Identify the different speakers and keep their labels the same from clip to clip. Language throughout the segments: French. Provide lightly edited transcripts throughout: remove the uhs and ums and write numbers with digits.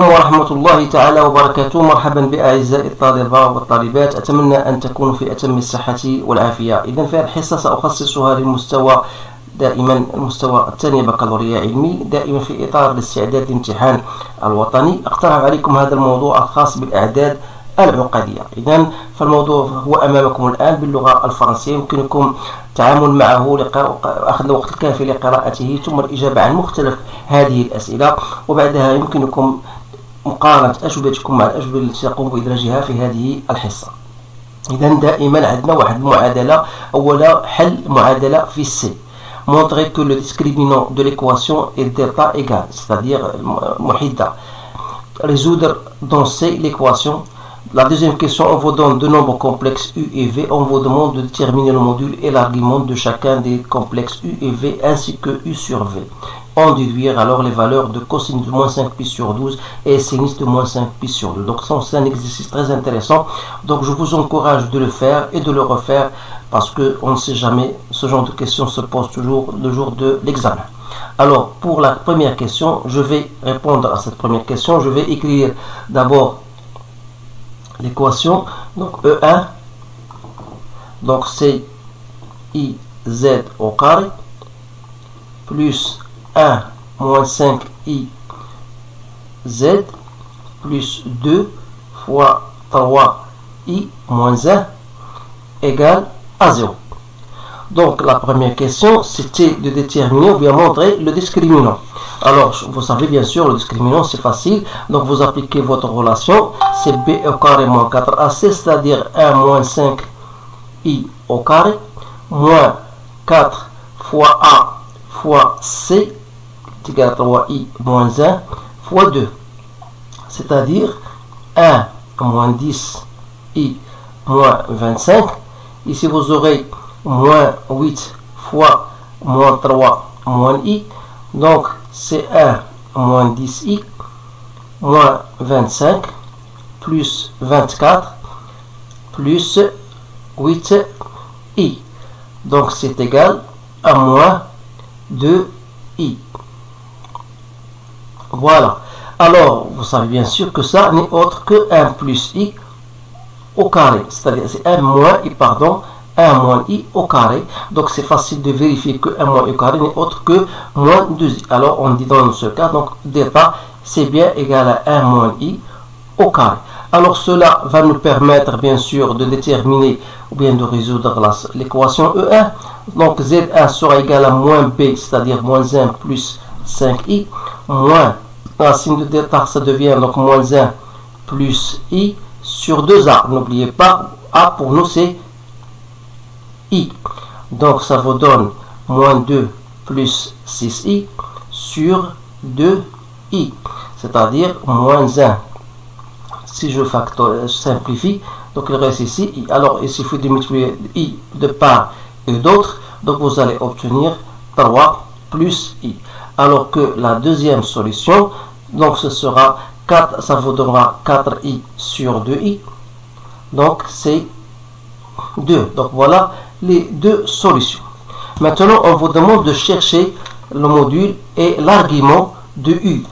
Speaker 1: ورحمة الله تعالى وبركاته. مرحبا بأعزائي الطالبة والطالبات، أتمنى أن تكونوا في أتم الصحة والعافية. إذن في هذه الحصة سأخصصها للمستوى دائما المستوى الثاني بكالوريا علمي، دائما في إطار الاستعداد للامتحان الوطني. أقترح عليكم هذا الموضوع الخاص بالأعداد العقدية. إذن فالموضوع هو أمامكم الآن باللغة الفرنسية، يمكنكم التعامل معه أخذ الوقت الكافي لقراءته ثم الإجابة عن مختلف هذه الأسئلة، وبعدها يمكنكم مقارنة أجوبتكم مع الأجوبة التي تقوم بإدراجها في هذه الحصة. إذن دائما عندنا واحد المعادلة، أولا حل معادلة في السي. Montrer que le discriminant de l'équation est delta égale, c'est-à-dire محدة. Résoudre dans C l'équation. La deuxième question, on vous donne deux nombres complexes U et V. On vous demande de déterminer le module et l'argument de chacun des complexes U et V ainsi que U sur V. On déduire alors les valeurs de cosinus de moins 5 pi sur 12 et sinus de moins 5 pi sur 2. Donc c'est un exercice très intéressant. Donc je vous encourage de le faire et de le refaire parce qu'on ne sait jamais, ce genre de questions se pose toujours le jour de l'examen. Alors pour la première question, je vais répondre à cette première question. Je vais écrire d'abord l'équation, donc E1, donc c'est IZ au carré, plus 1 moins 5IZ, plus 2 fois 3I moins 1 égale à 0. Donc la première question, c'était de déterminer ou bien montrer le discriminant. Alors, vous savez bien sûr, le discriminant, c'est facile. Donc, vous appliquez votre relation. C'est B au carré moins 4AC, c'est-à-dire 1 moins 5I au carré, moins 4 fois A fois C, est égal à 3I moins 1 fois 2. C'est-à-dire 1 moins 10I moins 25. Ici, vous aurez moins 8 fois moins 3 moins I. Donc, c'est 1 moins 10i moins 25 plus 24 plus 8i. Donc, c'est égal à moins 2i. Voilà. Alors, vous savez bien sûr que ça n'est autre que 1 plus i au carré. C'est-à-dire, c'est 1 moins i, pardon, 1 moins i au carré. Donc c'est facile de vérifier que 1 moins i au carré n'est autre que moins 2i. Alors on dit dans ce cas, donc delta c'est bien égal à 1 moins i au carré. Alors cela va nous permettre bien sûr de déterminer ou bien de résoudre l'équation E1. Donc Z1 sera égal à moins B, c'est-à-dire moins 1 plus 5i, moins racine de delta, ça devient donc moins 1 plus i sur 2a. N'oubliez pas, a pour nous c'est I. Donc ça vous donne moins 2 plus 6i sur 2i, c'est-à-dire moins 1. Si je simplifie, donc il reste ici i. Alors il suffit de multiplier i de part et d'autre, donc vous allez obtenir 3 plus i. Alors que la deuxième solution, donc ce sera 4, ça vous donnera 4i sur 2i, donc c'est 2. Donc voilà les deux solutions. Maintenant, on vous demande de chercher le module et l'argument de U.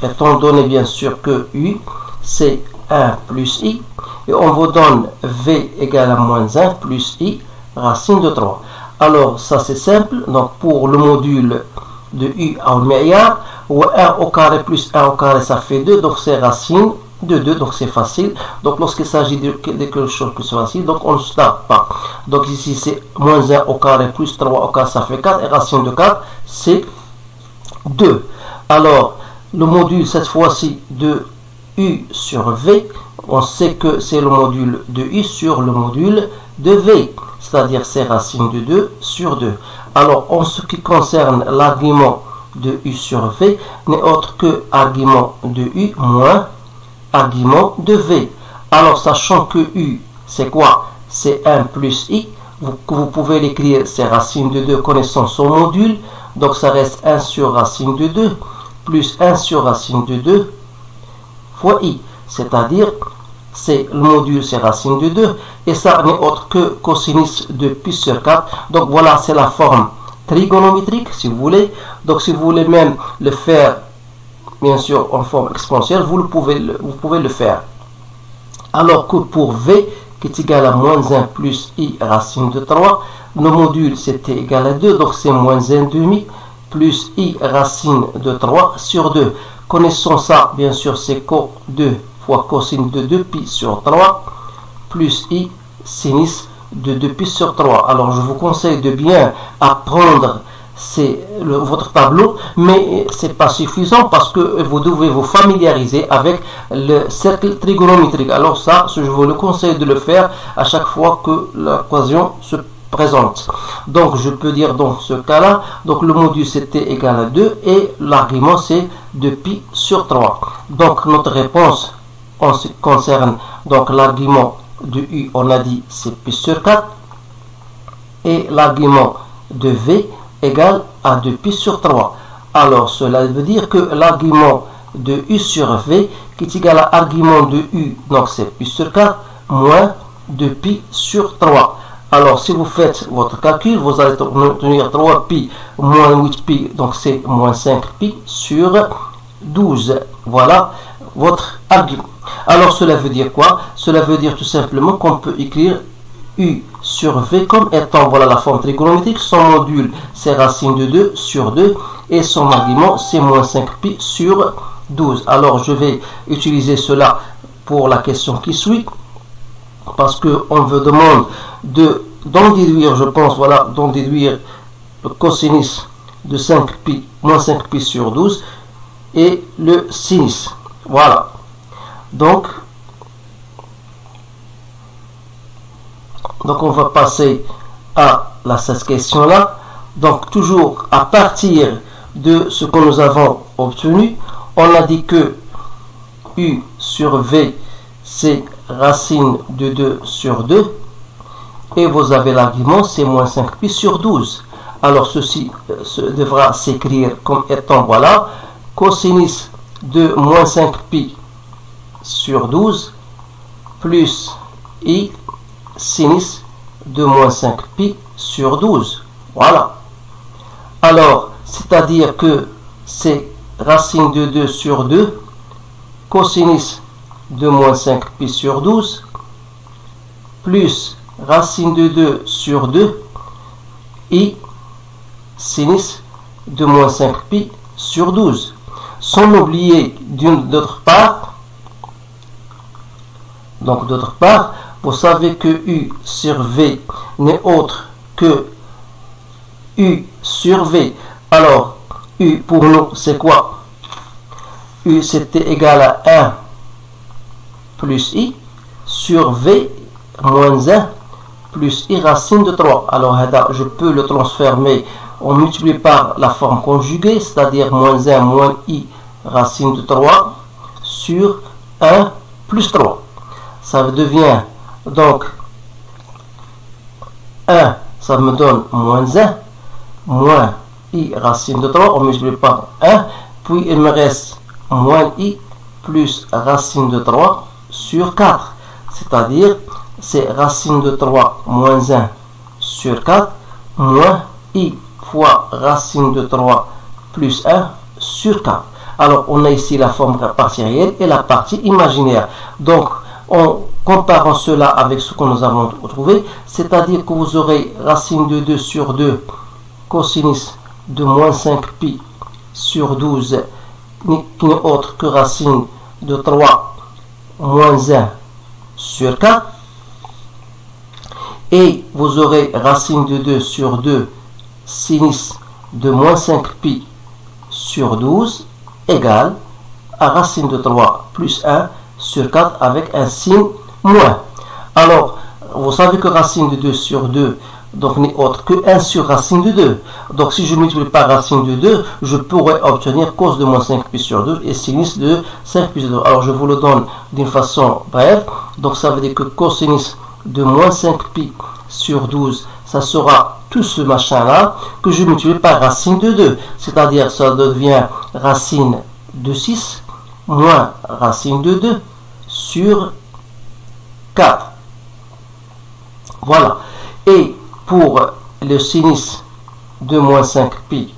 Speaker 1: Étant donné bien sûr que U, c'est 1 plus I, et on vous donne V égale à moins 1 plus I, racine de 3. Alors, ça c'est simple. Donc, pour le module de U en milliard, ou 1 au carré plus 1 au carré, ça fait 2, donc c'est racine de 2, donc c'est facile. Donc lorsqu'il s'agit de quelque chose qui soit facile, donc on ne se tape pas. Donc ici c'est moins 1 au carré plus 3 au carré, ça fait 4, et racine de 4 c'est 2. Alors le module cette fois-ci de U sur V, on sait que c'est le module de U sur le module de V, c'est-à-dire c'est racine de 2 sur 2. Alors en ce qui concerne l'argument de U sur V, n'est autre que argument de U moins argument de V. Alors sachant que U c'est quoi? C'est 1 plus I, vous pouvez l'écrire, c'est racine de 2 connaissant son module, donc ça reste 1 sur racine de 2 plus 1 sur racine de 2 fois I, c'est-à-dire c'est le module, c'est racine de 2, et ça n'est autre que cosinus de pi sur 4. Donc voilà, c'est la forme trigonométrique si vous voulez. Donc si vous voulez même le faire bien sûr en forme exponentielle, vous pouvez le faire. Alors que pour v qui est égal à moins 1 plus i racine de 3, nos modules c'était égal à 2, donc c'est moins 1 demi plus i racine de 3 sur 2. Connaissons ça, bien sûr, c'est co 2 fois cosine de 2pi sur 3 plus i sinus de 2pi sur 3. Alors je vous conseille de bien apprendre votre tableau, mais c'est pas suffisant parce que vous devez vous familiariser avec le cercle trigonométrique. Alors ça, je vous le conseille de le faire à chaque fois que l'occasion se présente. Donc je peux dire dans ce cas-là, donc le module c'était égal à 2 et l'argument c'est 2pi sur 3. Donc notre réponse en ce qui concerne donc l'argument de u, on a dit c'est pi sur 4 et l'argument de v égale à 2pi sur 3. Alors cela veut dire que l'argument de u sur v qui est égal à l'argument de u, donc c'est pi sur 4 moins 2pi sur 3. Alors si vous faites votre calcul, vous allez obtenir 3pi moins 8pi, donc c'est moins 5pi sur 12. Voilà votre argument. Alors cela veut dire quoi? Cela veut dire tout simplement qu'on peut écrire u sur v comme étant, voilà la forme trigonométrique, son module c'est racine de 2 sur 2 et son argument c'est moins 5pi sur 12. Alors je vais utiliser cela pour la question qui suit parce qu'on me demande d'en déduire, je pense, voilà, d'en déduire le cosinus de 5pi moins 5pi sur 12 et le sinus. Voilà. Donc on va passer à cette question-là. Donc, toujours à partir de ce que nous avons obtenu, on a dit que u sur v, c'est racine de 2 sur 2. Et vous avez l'argument, c'est moins 5pi sur 12. Alors, ceci devra s'écrire comme étant, voilà, cosinus de moins 5pi sur 12 plus i sinus de moins 5pi sur 12. Voilà. Alors, c'est-à-dire que c'est racine de 2 sur 2, cosinus de moins 5pi sur 12, plus racine de 2 sur 2, i sinus de moins 5pi sur 12. Sans oublier d'autre part, donc d'autre part, vous savez que u sur v n'est autre que u sur v. Alors, u pour nous, c'est quoi? U, c'était égal à 1 plus i sur v moins 1 plus i racine de 3. Alors, je peux le transformer, on multiplie par la forme conjuguée, c'est-à-dire moins 1 moins i racine de 3 sur 1 plus 3. Ça devient donc 1, ça me donne moins 1, moins i racine de 3, on multiplie par 1, puis il me reste moins i plus racine de 3 sur 4. C'est-à-dire, c'est racine de 3 moins 1 sur 4, moins i fois racine de 3 plus 1 sur 4. Alors, on a ici la forme partie réelle et la partie imaginaire. Donc, en comparant cela avec ce que nous avons trouvé, c'est-à-dire que vous aurez racine de 2 sur 2, cosinus de moins 5pi sur 12, qui n'est autre que racine de 3 moins 1 sur 4. Et vous aurez racine de 2 sur 2, sinus de moins 5pi sur 12, égale à racine de 3 plus 1 sur 4 avec un signe moins. Alors, vous savez que racine de 2 sur 2 donc n'est autre que 1 sur racine de 2. Donc si je multiplie par racine de 2, je pourrais obtenir cos de moins 5pi sur 2 et sinus de 5pi sur 2. Alors je vous le donne d'une façon brève. Donc ça veut dire que cosinus de moins 5pi sur 12, ça sera tout ce machin-là que je multiplie par racine de 2. C'est-à-dire ça devient racine de 6 moins racine de 2 sur 4. Voilà. Et pour le sinus de moins 5pi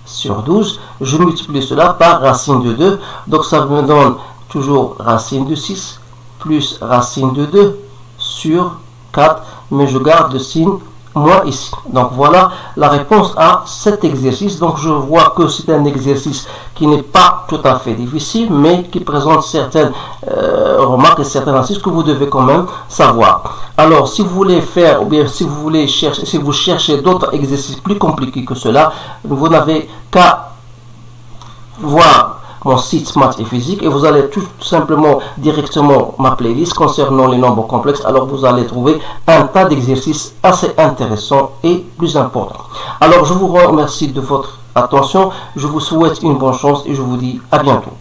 Speaker 1: sur 12. Je multiplie cela par racine de 2. Donc ça me donne toujours racine de 6 plus racine de 2 sur 4. Mais je garde le signe moins ici. Donc voilà la réponse à cet exercice. Donc je vois que c'est un exercice qui n'est pas tout à fait difficile, mais qui présente certaines remarques et certains astuces que vous devez quand même savoir. Alors si vous voulez faire, ou bien si vous voulez chercher, si vous cherchez d'autres exercices plus compliqués que cela, vous n'avez qu'à voir mon site Maths et Physique et vous allez tout simplement directement ma playlist concernant les nombres complexes. Alors vous allez trouver un tas d'exercices assez intéressants et plus importants. Alors je vous remercie de votre attention, je vous souhaite une bonne chance et je vous dis à bientôt.